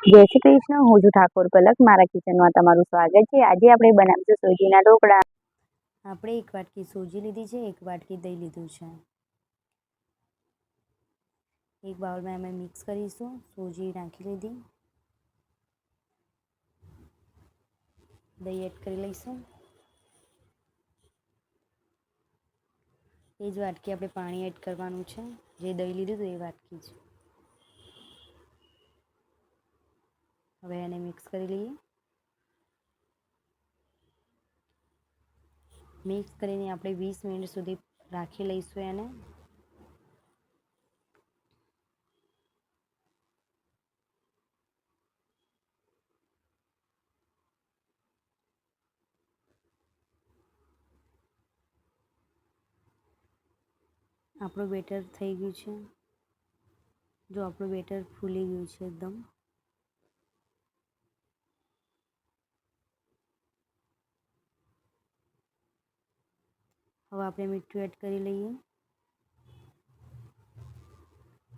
જય શ્રી કૃષ્ણ, હું છું ઠાકોર પલક. મારા કિચનમાં તમારું સ્વાગત છે. આજે આપણે બનાવીશું સૂજીના ઢોકળા. આપણે 1 વાટકી સૂજી લીધી છે, 1 વાટકી દહીં લીધું છે. એક બાઉલમાં અમે મિક્સ કરીશું. સૂજી નાખી લીધી, દહીં એડ કરી લઈશું. એ જ વાટકી આપણે પાણી એડ કરવાનું છે. જે દહીં લીધું હતું એ વાટકી જ. હવે એને મિક્સ કરી લઈએ. મિક્સ કરીને આપણે 20 મિનિટ સુધી રાખી લઈશું એને. આપણું બેટર થઈ ગયું છે. જો આપણું બેટર ફૂલી ગયું છે એકદમ. હવે આપણે મીઠું એડ કરી લઈએ.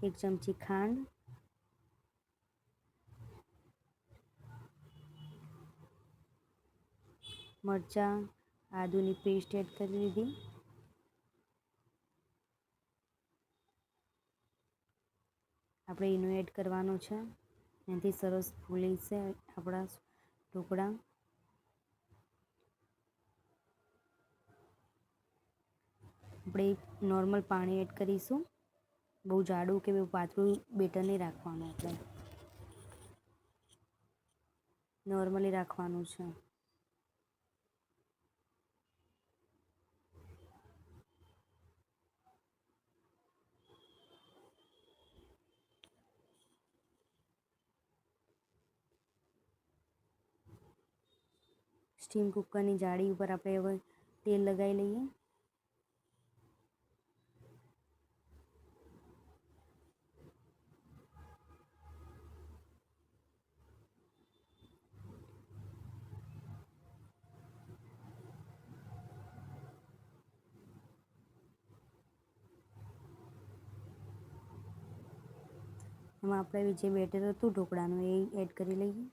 1 ચમચી ખાંડ, મરચાં, આદુની પેસ્ટ એડ કરી દીધી. આપણે ઈનો એડ કરવાનો છે. એનાથી સરસ ફૂલે છે આપણા ઢોકળા. આપણે નોર્મલ પાણી એડ કરીશું. બહુ જાડું કે બહુ પાતળું બેટર નહીં રાખવાનું, આપણે નોર્મલી રાખવાનું છે. સ્ટીમ કુકરની જાળી ઉપર આપણે હવે તેલ લગાવી લઈએ. એમાં આપણે જે બેટર હતું ઢોકળાનું એ એડ કરી લઈએ.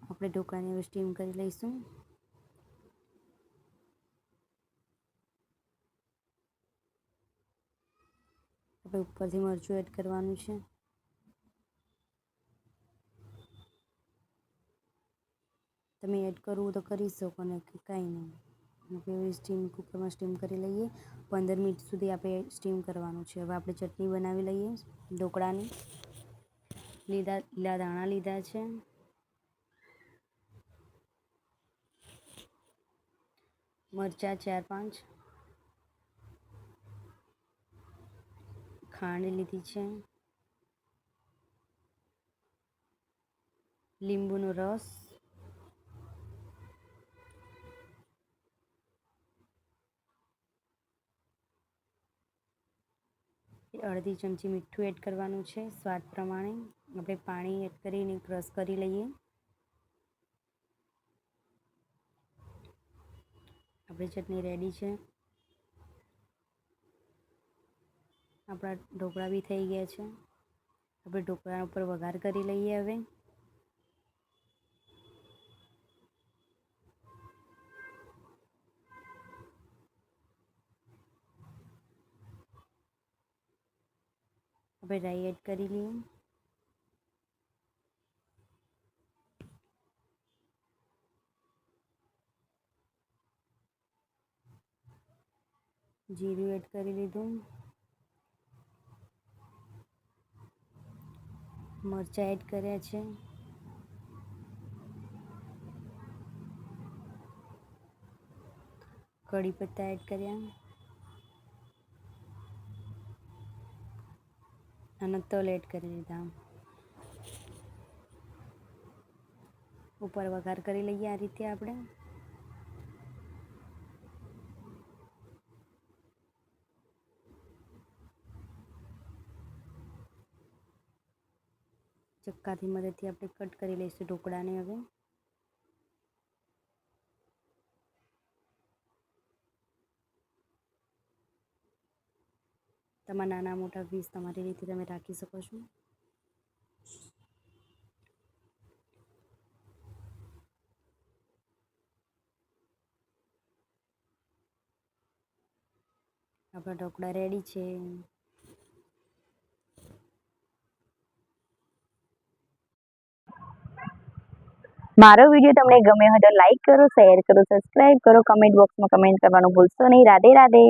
આપણે ઢોકળાને હવે સ્ટીમ કરી લઈશું. આપણે ઉપરથી મરચું એડ કરવાનું છે. તમે એડ કરવું તો કરી શકો ને કે કાંઈ નહીં. આપણે કુકરમાં સ્ટીમ કરી લઈએ. 15 મિનિટ સુધી આપણે સ્ટીમ કરવાનું છે. હવે આપણે ચટણી બનાવી લઈએ ઢોકળાની. લીલા ધાણા લીધા છે, મરચાં 4-5, ખાંડ લીધી છે, લીંબુનો રસ, અડધી ચમચી મીઠું એડ કરવાનું છે. સ્વાદ પ્રમાણે આપણે પાણી એડ કરીને ક્રશ કરી લઈએ. આપણી ચટણી રેડી છે. આપણા ઢોકળા બી થઈ ગયા છે. આપણે ઢોકળા ઉપર વઘાર કરી લઈએ. હવે આપણે રાઈ એડ કરી લઈએ. જીરું એડ કરી લીધું. મરચાં એડ કર્યા છે. કઢી પત્તા એડ કર્યા અને તલ એડ કરી દીધા. ઉપર વઘાર કરી લઈએ આ રીતે આપણે. ચક્કાથી મદદથી આપણે કટ કરી લઈશું ઢોકળાને હવે. તમારા નાના મોટા પીસ તમારી રીતે તમે રાખી શકો છો. આપણા ઢોકળા રેડી છે. મારો વિડીયો તમને ગમ્યો હોય તો લાઈક કરો, શેર કરો, સબસ્ક્રાઇબ કરો, કમેન્ટ બોક્સમાં કમેન્ટ કરવાનું ભૂલશો નહીં. રાધે રાધે.